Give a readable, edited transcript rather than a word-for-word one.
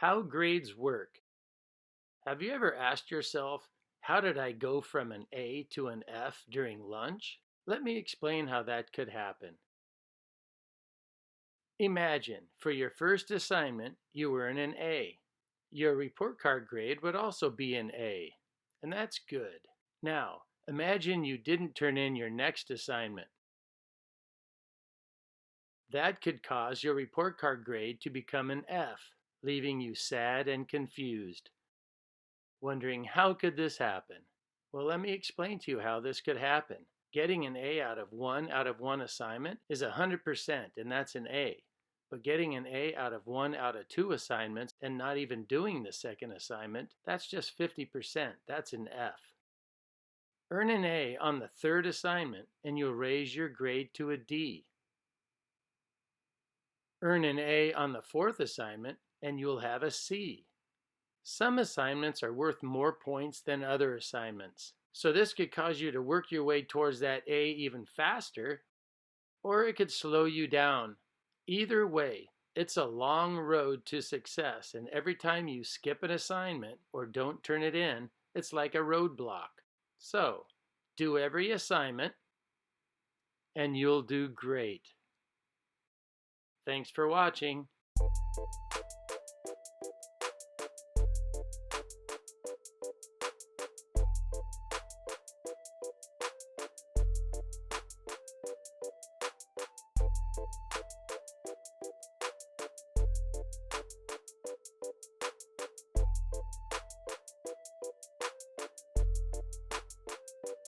How grades work. Have you ever asked yourself, how did I go from an A to an F during lunch? Let me explain how that could happen. Imagine, for your first assignment, you were in an A. Your report card grade would also be an A, and that's good. Now, imagine you didn't turn in your next assignment. That could cause your report card grade to become an F, leaving you sad and confused. Wondering how could this happen? Well, let me explain to you how this could happen. Getting an A out of one assignment is 100%, and that's an A. But getting an A out of 2 assignments and not even doing the second assignment, that's just 50%. That's an F. Earn an A on the third assignment and you'll raise your grade to a D. Earn an A on the fourth assignment and you'll have a C. Some assignments are worth more points than other assignments. So this could cause you to work your way towards that A even faster, or it could slow you down. Either way, it's a long road to success, and every time you skip an assignment or don't turn it in, it's like a roadblock. So, do every assignment, and you'll do great. Thanks for watching.